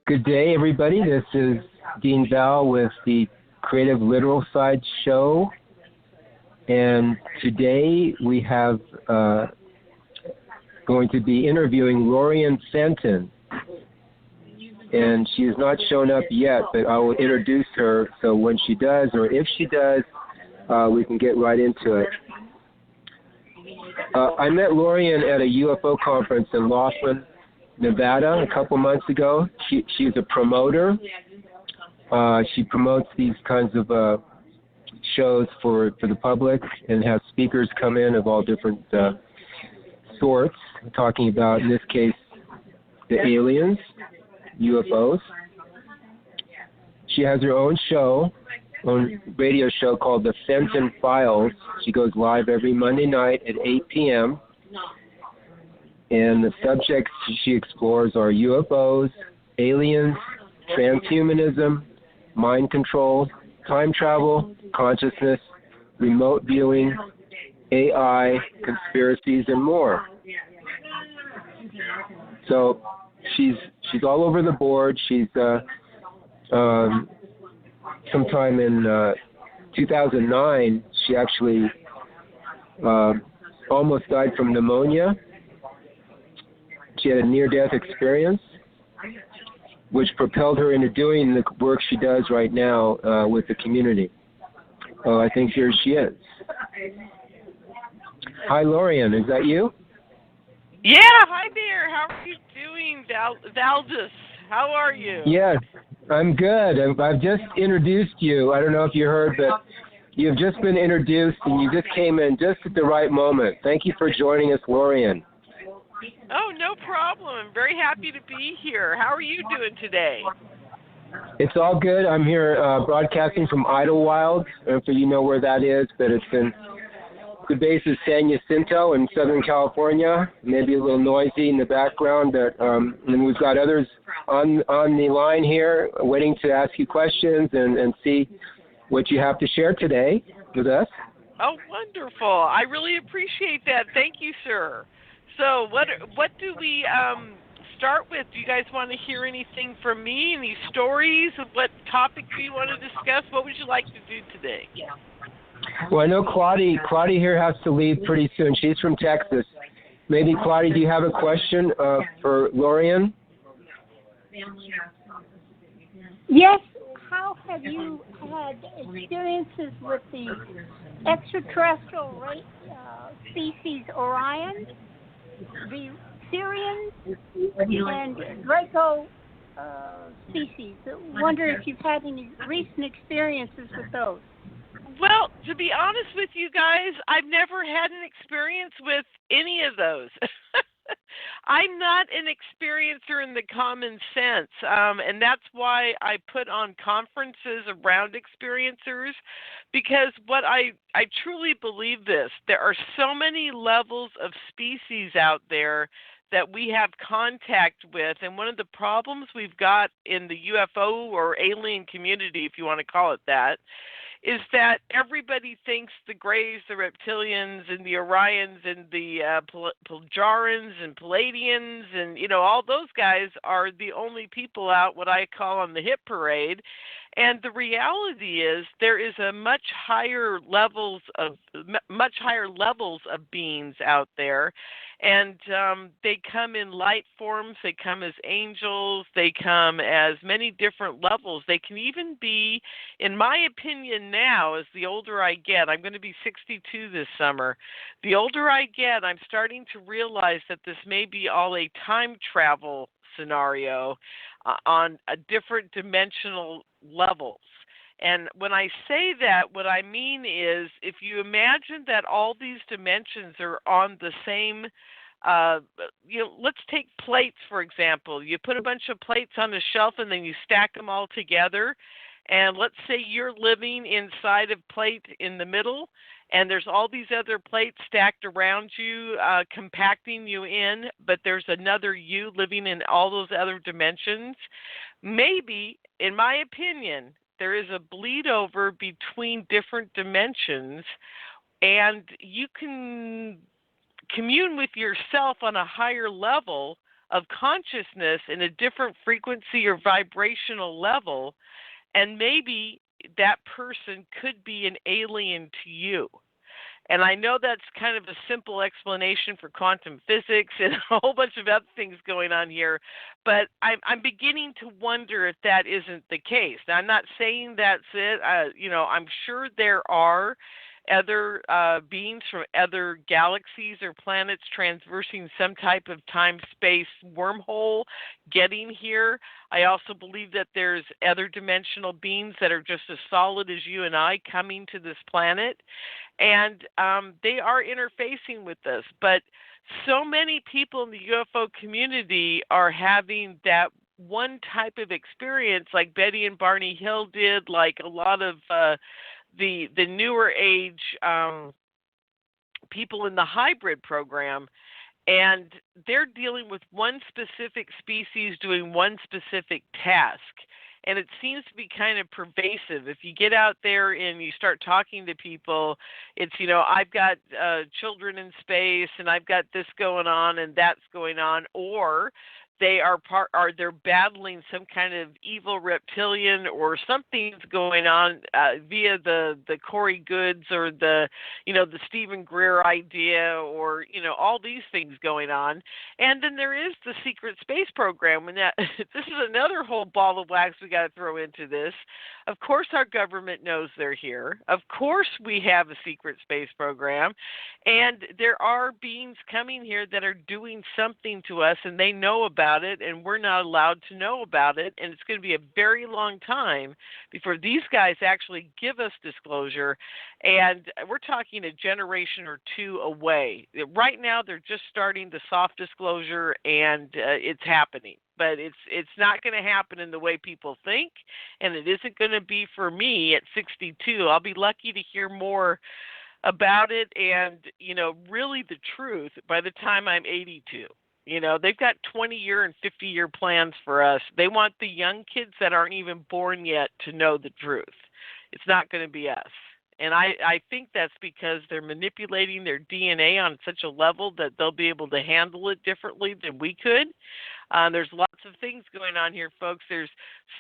Good day, everybody. This is Dean Val with the Creative Literal Side Show. And today we have going to be interviewing Lorian Fenton. And she has not shown up yet, but I will introduce her so when she does, or if she does, we can get right into it. I met Lorian at a UFO conference in Laughlin, Nevada, a couple months ago. She's a promoter. She promotes these kinds of shows for the public and has speakers come in of all different sorts, talking about, in this case, the aliens, UFOs. She has her own radio show called The Fenton Files. She goes live every Monday night at 8 p.m. And the subjects she explores are UFOs, aliens, transhumanism, mind control, time travel, consciousness, remote viewing, AI, conspiracies, and more. So she's all over the board. She's sometime in 2009, she actually almost died from pneumonia. She had a near-death experience, which propelled her into doing the work she does right now with the community. I think here she is. Hi, Lorian. Is that you? Yeah, hi there. How are you doing, Valdis? How are you? Yes, I'm good. I've just introduced you. I don't know if you heard, but you've just been introduced, and you just came in just at the right moment. Thank you for joining us, Lorian. Oh, no problem. I'm very happy to be here. How are you doing today? It's all good. I'm here broadcasting from Idlewild. I don't know if you know where that is, but it's in the base of San Jacinto in Southern California. Maybe a little noisy in the background, but and we've got others on the line here waiting to ask you questions and see what you have to share today with us. Oh, wonderful. I really appreciate that. Thank you, sir. So what do we start with? Do you guys want to hear anything from me? Any stories? What topic do you want to discuss? What would you like to do today? Well, I know Claudia here has to leave pretty soon. She's from Texas. Maybe, Claudia, do you have a question for Lorian? Yes. How have you had experiences with the extraterrestrial species Orion, the Syrians, and Draco species? I wonder if you've had any recent experiences with those. Well, to be honest with you guys, I've never had an experience with any of those. I'm not an experiencer in the common sense, and that's why I put on conferences around experiencers, because what I truly believe this, there are so many levels of species out there that we have contact with, and one of the problems we've got in the UFO or alien community, if you want to call it that, is that everybody thinks the Greys, the Reptilians, and the Orions, and the Peljarans, and Palladians, and, all those guys are the only people out what I call on the hit parade. And the reality is there is a much higher levels of beings out there, and they come in light forms. They come as angels. They come as many different levels. They can even be, in my opinion now, as the older I get, I'm going to be 62 this summer. The older I get, I'm starting to realize that this may be all a time travel scenario on a different dimensional levels. And when I say that, what I mean is if you imagine that all these dimensions are on the same, let's take plates, for example. You put a bunch of plates on a shelf and then you stack them all together. And let's say you're living inside of plate in the middle, and there's all these other plates stacked around you, compacting you in, but there's another you living in all those other dimensions. Maybe, in my opinion, there is a bleed over between different dimensions, and you can commune with yourself on a higher level of consciousness in a different frequency or vibrational level, and maybe that person could be an alien to you. And I know that's kind of a simple explanation for quantum physics and a whole bunch of other things going on here, but I'm beginning to wonder if that isn't the case. Now, I'm not saying that's it. I'm sure there are other beings from other galaxies or planets traversing some type of time-space wormhole getting here. I also believe that there's other dimensional beings that are just as solid as you and I coming to this planet, and they are interfacing with us. But so many people in the UFO community are having that one type of experience like Betty and Barney Hill did, like a lot of the newer age people in the hybrid program, and they're dealing with one specific species doing one specific task. And it seems to be kind of pervasive. If you get out there and you start talking to people, it's, I've got children in space and I've got this going on and that's going on, or they're battling some kind of evil reptilian, or something's going on via the Corey Goods or the Stephen Greer idea, or all these things going on. And then there is the secret space program, and that this is another whole ball of wax we got to throw into this. Of course, our government knows they're here. Of course, we have a secret space program, and there are beings coming here that are doing something to us, and they know about it, and we're not allowed to know about it, and it's going to be a very long time before these guys actually give us disclosure, and we're talking a generation or two away. Right now, they're just starting the soft disclosure, and it's happening. But it's not going to happen in the way people think, and it isn't going to be for me at 62. I'll be lucky to hear more about it and, really the truth by the time I'm 82. They've got 20-year and 50-year plans for us. They want the young kids that aren't even born yet to know the truth. It's not going to be us. And I think that's because they're manipulating their DNA on such a level that they'll be able to handle it differently than we could. There's lots of things going on here, folks. There's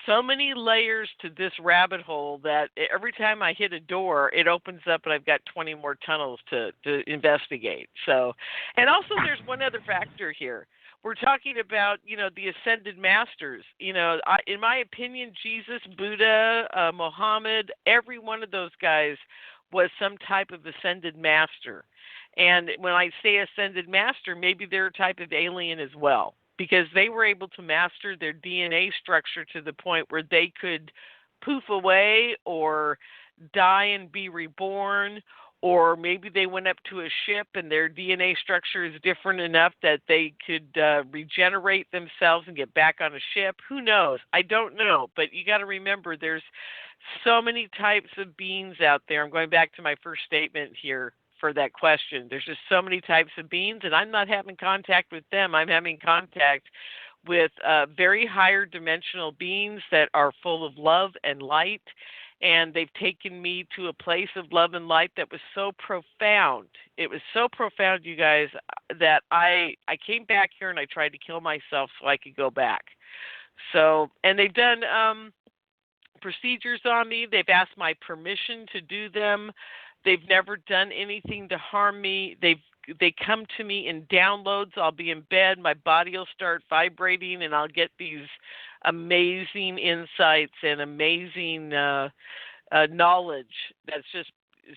so many layers to this rabbit hole that every time I hit a door, it opens up and I've got 20 more tunnels to investigate. So, and also there's one other factor here. We're talking about, the ascended masters. In my opinion, Jesus, Buddha, Muhammad, every one of those guys was some type of ascended master. And when I say ascended master, maybe they're a type of alien as well, because they were able to master their DNA structure to the point where they could poof away or die and be reborn, or maybe they went up to a ship and their DNA structure is different enough that they could regenerate themselves and get back on a ship. Who knows? I don't know. But you got to remember, there's so many types of beings out there. I'm going back to my first statement here for that question. There's just so many types of beings, and I'm not having contact with them. I'm having contact with very higher dimensional beings that are full of love and light. And they've taken me to a place of love and light that was so profound. It was so profound, you guys, that I came back here and I tried to kill myself so I could go back. So, and they've done procedures on me. They've asked my permission to do them. They've never done anything to harm me. They come to me in downloads. I'll be in bed. My body will start vibrating, and I'll get these amazing insights and amazing knowledge that's just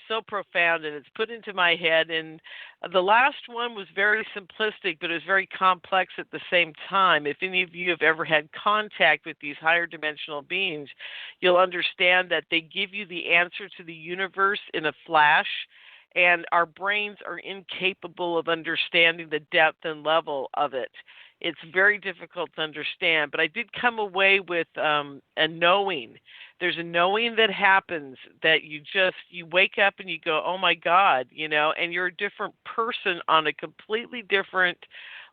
so profound, and it's put into my head. And the last one was very simplistic, but it was very complex at the same time. If any of you have ever had contact with these higher dimensional beings, you'll understand that they give you the answer to the universe in a flash, and our brains are incapable of understanding the depth and level of it. It's very difficult to understand, but I did come away with a knowing. There's a knowing that happens that you wake up and you go, oh my God, and you're a different person on a completely different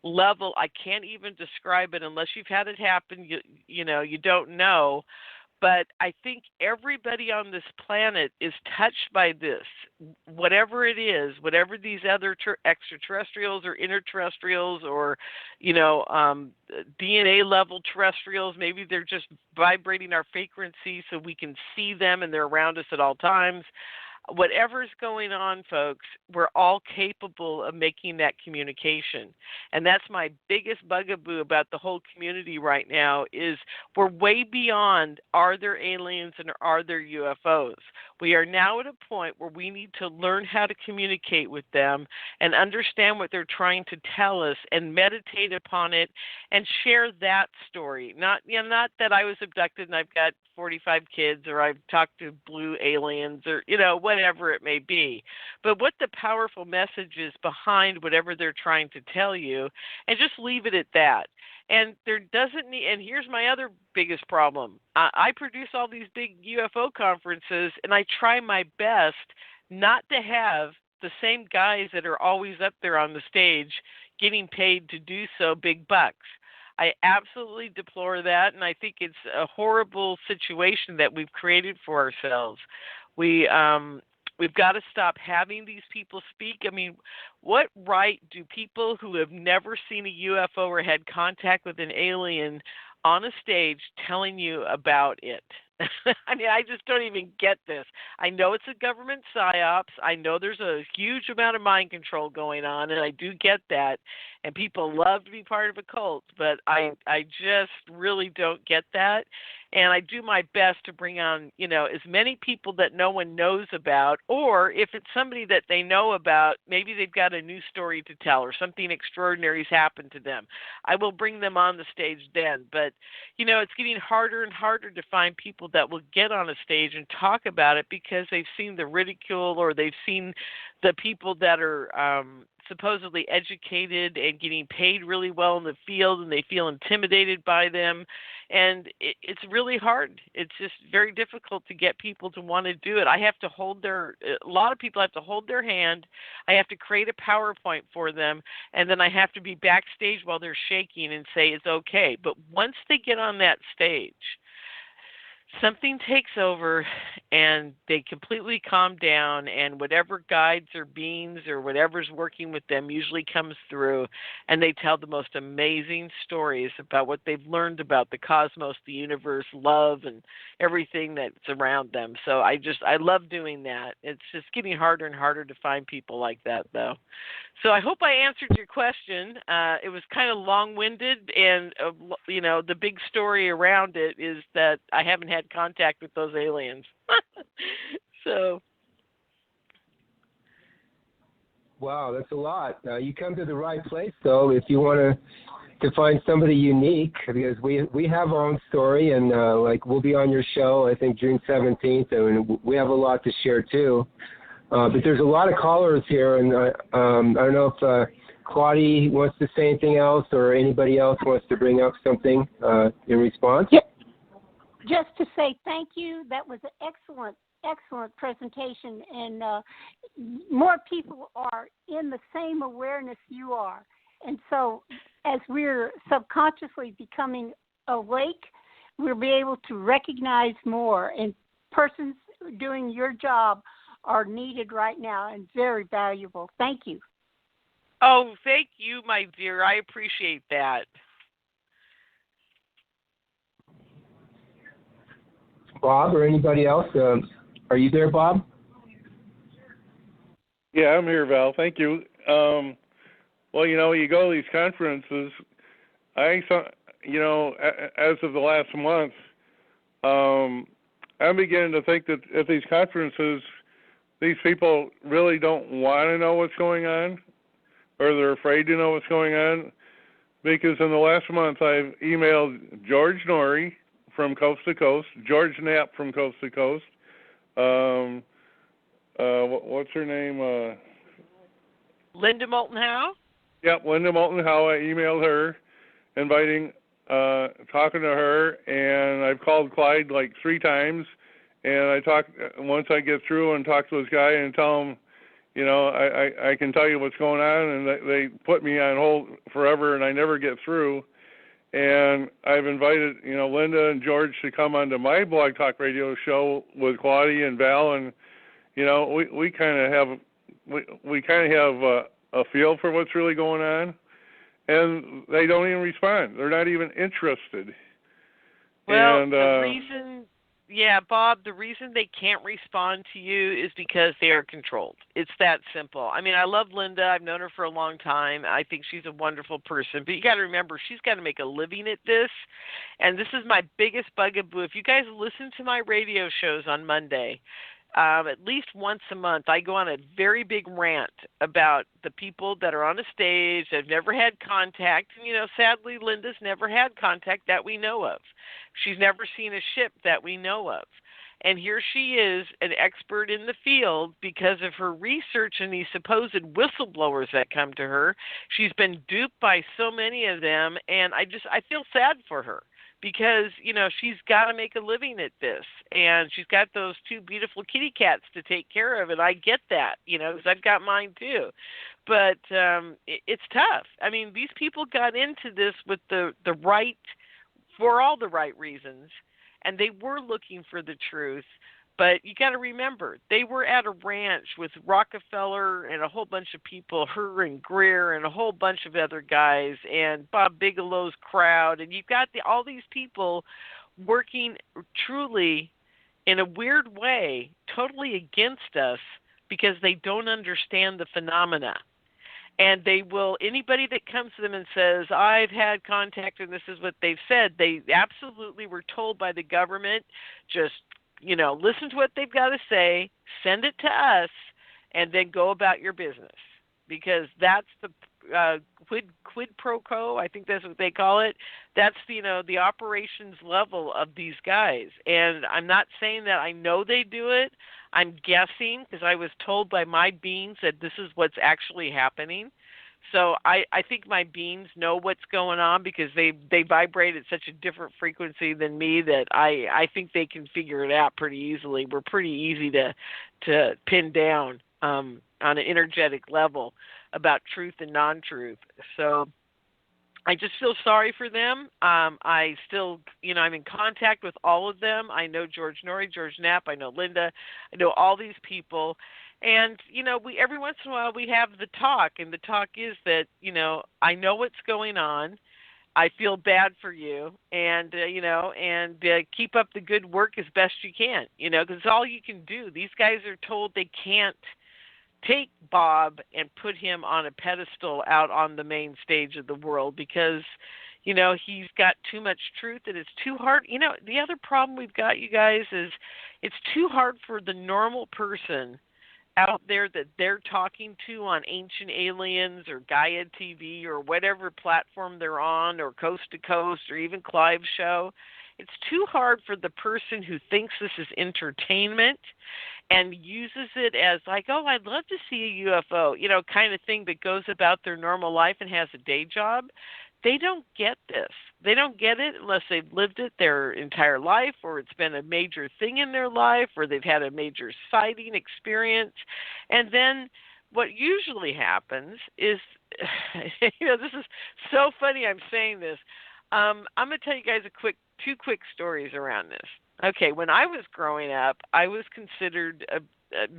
level. I can't even describe it unless you've had it happen. You don't know. But I think everybody on this planet is touched by this, whatever it is, whatever these other extraterrestrials or interterrestrials or, DNA level terrestrials. Maybe they're just vibrating our frequency so we can see them and they're around us at all times. Whatever's going on, folks, we're all capable of making that communication. And that's my biggest bugaboo about the whole community right now is we're way beyond are there aliens and are there UFOs. We are now at a point where we need to learn how to communicate with them and understand what they're trying to tell us and meditate upon it and share that story. Not that I was abducted and I've got 45 kids or I've talked to blue aliens or, whatever it may be. But what the powerful message is behind whatever they're trying to tell you, and just leave it at that. And there doesn't need, and here's my other biggest problem. I produce all these big UFO conferences, and I try my best not to have the same guys that are always up there on the stage getting paid to do so big bucks. I absolutely deplore that, and I think it's a horrible situation that we've created for ourselves. We've got to stop having these people speak. I mean, what right do people who have never seen a UFO or had contact with an alien on a stage telling you about it? I mean, I just don't even get this. I know it's a government psyops. I know there's a huge amount of mind control going on, and I do get that. And people love to be part of a cult, but I just really don't get that. And I do my best to bring on, as many people that no one knows about, or if it's somebody that they know about, maybe they've got a new story to tell or something extraordinary's happened to them. I will bring them on the stage then. But, it's getting harder and harder to find people that will get on a stage and talk about it because they've seen the ridicule or they've seen the people that are supposedly educated and getting paid really well in the field, and they feel intimidated by them. And it's really hard. It's just very difficult to get people to want to do it. I have to a lot of people have to hold their hand. I have to create a PowerPoint for them, and then I have to be backstage while they're shaking and say it's okay. But once they get on that stage, something takes over and they completely calm down, and whatever guides or beings or whatever's working with them usually comes through, and they tell the most amazing stories about what they've learned about the cosmos, the universe, love, and everything that's around them. So I love doing that. It's just getting harder and harder to find people like that, though. So I hope I answered your question. It was kind of long-winded, and the big story around it is that I haven't had contact with those aliens. So. Wow, that's a lot. You come to the right place, though, if you want to find somebody unique, because we have our own story, and we'll be on your show, I think, June 17th, and we have a lot to share, too. But there's a lot of callers here, and I don't know if Claudia wants to say anything else or anybody else wants to bring up something in response. Yeah. Just to say thank you. That was an excellent presentation, and more people are in the same awareness you are. And so as we're subconsciously becoming awake, we'll be able to recognize more, and persons doing your job are needed right now and very valuable. Thank you. Oh, thank you, my dear. I appreciate that. Bob or anybody else? Are you there, Bob? Yeah, I'm here, Val. Thank you. Well, you go to these conferences. I saw, as of the last month, I'm beginning to think that at these conferences, these people really don't want to know what's going on, or they're afraid to know what's going on. Because in the last month, I've emailed George Norrie from Coast to Coast, George Knapp from Coast to Coast. What's her name? Linda Moulton Howe? Yep, Linda Moulton Howe. I emailed her, inviting, talking to her, and I've called Clyde like 3 times. And once I get through and talk to this guy and tell him, I can tell you what's going on, and they put me on hold forever, and I never get through. And I've invited, Linda and George to come onto my Blog Talk Radio show with Claudia and Val, and we kind of have a feel for what's really going on, and they don't even respond. They're not even interested. Well, and, the reason, Bob, the reason they can't respond to you is because they are controlled. It's that simple. I mean, I love Linda. I've known her for a long time. I think she's a wonderful person. But you got to remember, she's got to make a living at this. And this is my biggest bugaboo. If you guys listen to my radio shows on Monday, at least once a month, I go on a very big rant about the people that are on a stage that have never had contact. And, sadly, Linda's never had contact that we know of. She's never seen a ship that we know of. And here she is, an expert in the field, because of her research and these supposed whistleblowers that come to her. She's been duped by so many of them, and I feel sad for her. Because, she's got to make a living at this. And she's got those two beautiful kitty cats to take care of. And I get that, because I've got mine too. But it's tough. I mean, these people got into this with for all the right reasons. And they were looking for the truth. But you got to remember, they were at a ranch with Rockefeller and a whole bunch of people, her and Greer and a whole bunch of other guys, and Bob Bigelow's crowd. And you've got all these people working truly in a weird way, totally against us, because they don't understand the phenomena. And they will, anybody that comes to them and says, I've had contact and this is what they've said, they absolutely were told by the government, just listen to what they've got to say, send it to us, and then go about your business. Because that's the quid pro quo, I think that's what they call it. That's, the operations level of these guys. And I'm not saying that I know they do it. I'm guessing, because I was told by my beings that this is what's actually happening. So I think my beings know what's going on, because they vibrate at such a different frequency than me that I think they can figure it out pretty easily. We're pretty easy to pin down on an energetic level about truth and non-truth. So I just feel sorry for them. I still, I'm in contact with all of them. I know George Norrie, George Knapp. I know Linda. I know all these people. And, we every once in a while we have the talk, and the talk is that, I know what's going on. I feel bad for you, and, keep up the good work as best you can, because it's all you can do. These guys are told they can't take Bob and put him on a pedestal out on the main stage of the world, because, he's got too much truth, and it's too hard. The other problem we've got, you guys, is it's too hard for the normal person out there that they're talking to on Ancient Aliens or Gaia TV or whatever platform they're on, or Coast to Coast, or even Clive's show. It's too hard for the person who thinks this is entertainment and uses it as like, oh, I'd love to see a UFO, kind of thing, but goes about their normal life and has a day job. They don't get this. They don't get it unless they've lived it their entire life, or it's been a major thing in their life, or they've had a major sighting experience. And then what usually happens is, this is so funny I'm saying this. I'm going to tell you guys two quick stories around this. Okay, when I was growing up, I was considered a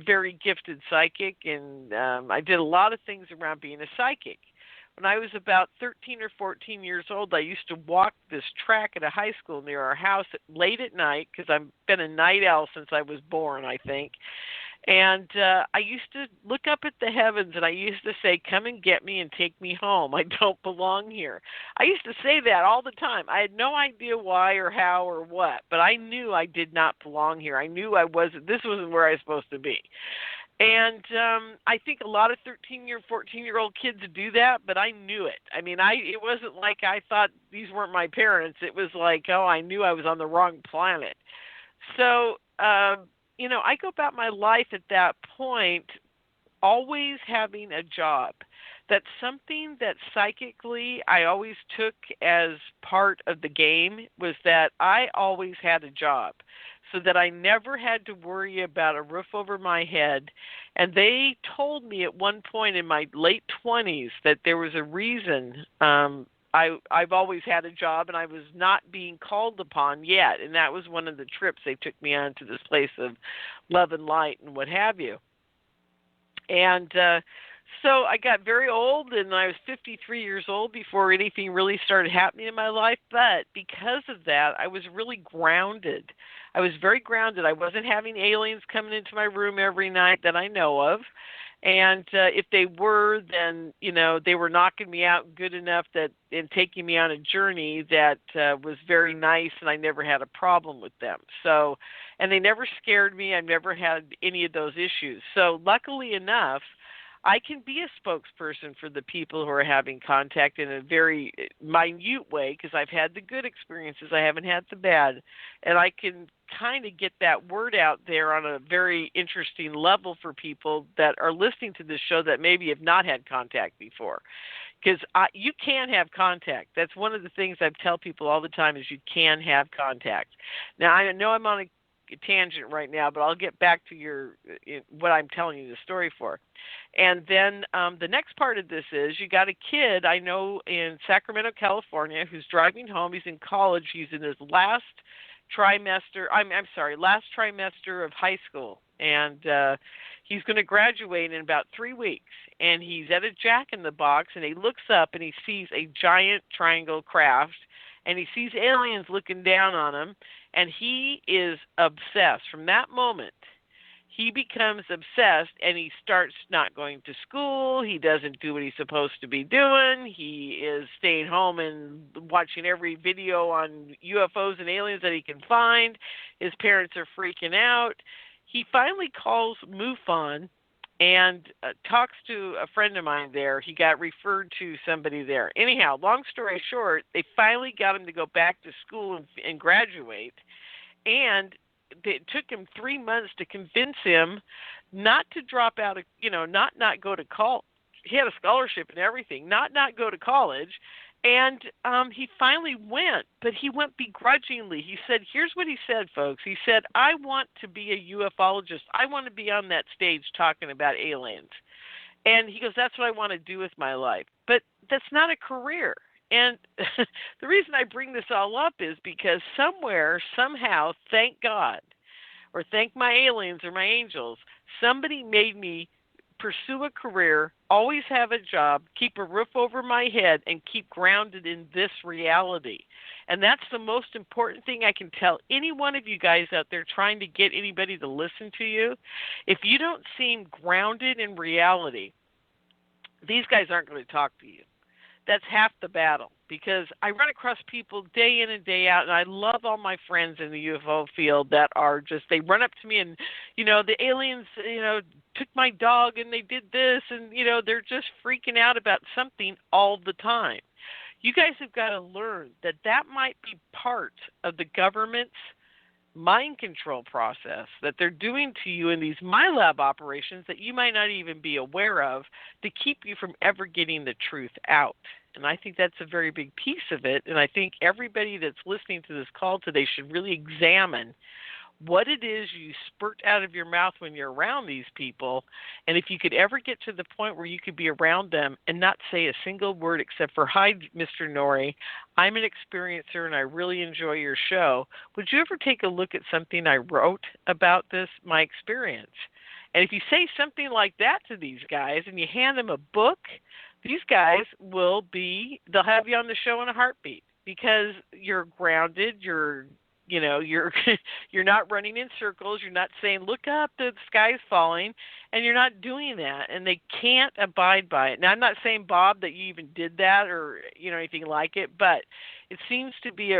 very gifted psychic, and I did a lot of things around being a psychic. When I was about 13 or 14 years old, I used to walk this track at a high school near our house late at night, because I've been a night owl since I was born, I think. And I used to look up at the heavens, and I used to say, come and get me and take me home. I don't belong here. I used to say that all the time. I had no idea why or how or what, but I knew I did not belong here. I knew this wasn't where I was supposed to be. And I think a lot of 13-year, 14-year-old kids do that, but I knew it. I mean, it wasn't like I thought these weren't my parents. It was like, oh, I knew I was on the wrong planet. So, I go about my life at that point always having a job. That's something that psychically I always took as part of the game, was that I always had a job, so that I never had to worry about a roof over my head. And they told me at one point in my late 20s that there was a reason I've always had a job, and I was not being called upon yet. And that was one of the trips they took me on to this place of love and light and what have you. And so I got very old, and I was 53 years old before anything really started happening in my life. But because of that, I was really grounded. I was very grounded. I wasn't having aliens coming into my room every night that I know of. And if they were, then, they were knocking me out good enough that and taking me on a journey that was very nice, and I never had a problem with them. So, and they never scared me. I've never had any of those issues. So luckily enough, I can be a spokesperson for the people who are having contact in a very minute way, because I've had the good experiences. I haven't had the bad. And I can kind of get that word out there on a very interesting level for people that are listening to this show that maybe have not had contact before. Because you can have contact. That's one of the things I tell people all the time, is you can have contact. Now, I know I'm on a tangent right now, but I'll get back to what I'm telling you the story for. And then the next part of this is, you got a kid I know in Sacramento, California, who's driving home. He's in college. He's in his last trimester of high school, and he's going to graduate in about 3 weeks. And he's at a Jack in the Box, and he looks up and he sees a giant triangle craft, and he sees aliens looking down on him, and he is obsessed. From that moment, he becomes obsessed, and he starts not going to school. He doesn't do what he's supposed to be doing. He is staying home and watching every video on UFOs and aliens that he can find. His parents are freaking out. He finally calls MUFON and talks to a friend of mine there. He got referred to somebody there. Anyhow, long story short, they finally got him to go back to school and graduate. And it took him 3 months to convince him not to drop out of, not go to college. He had a scholarship and everything, not go to college. And he finally went, but he went begrudgingly. He said, here's what he said, folks. He said, I want to be a ufologist. I want to be on that stage talking about aliens. And he goes, that's what I want to do with my life. But that's not a career. And the reason I bring this all up is because somewhere, somehow, thank God, or thank my aliens or my angels, somebody made me pursue a career, always have a job, keep a roof over my head, and keep grounded in this reality. And that's the most important thing I can tell any one of you guys out there trying to get anybody to listen to you. If you don't seem grounded in reality, these guys aren't going to talk to you. That's half the battle, because I run across people day in and day out, and I love all my friends in the UFO field that are just, they run up to me and, the aliens, took my dog and they did this, and, they're just freaking out about something all the time. You guys have got to learn that might be part of the government's mind control process that they're doing to you in these MyLab operations that you might not even be aware of, to keep you from ever getting the truth out. And I think that's a very big piece of it. And I think everybody that's listening to this call today should really examine what it is you spurt out of your mouth when you're around these people. And if you could ever get to the point where you could be around them and not say a single word except for, hi, Mr. Norrie, I'm an experiencer and I really enjoy your show. Would you ever take a look at something I wrote about this, my experience? And if you say something like that to these guys and you hand them a book, these guys they'll have you on the show in a heartbeat, because you're grounded, you're not running in circles. You're not saying, look up, the sky's falling, and you're not doing that. And they can't abide by it. Now, I'm not saying, Bob, that you even did that or, anything like it, but it seems to be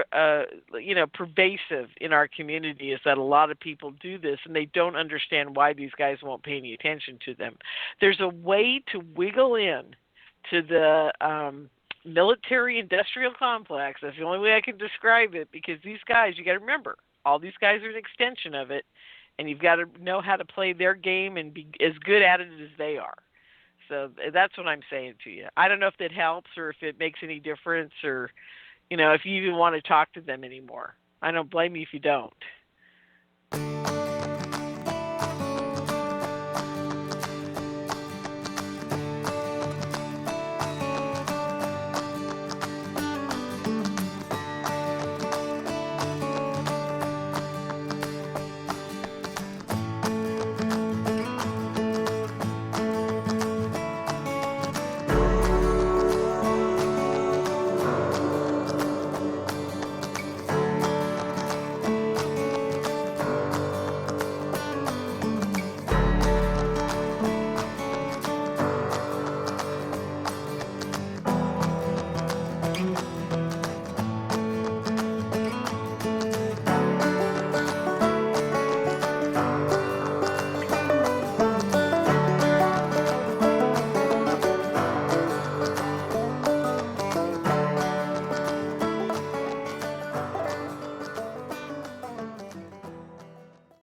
pervasive in our community, is that a lot of people do this and they don't understand why these guys won't pay any attention to them. There's a way to wiggle in to the military-industrial complex. That's the only way I can describe it, because these guys, you got to remember, all these guys are an extension of it, and you've got to know how to play their game and be as good at it as they are. So that's what I'm saying to you. I don't know if that helps or if it makes any difference, or, if you even want to talk to them anymore. I don't blame you if you don't.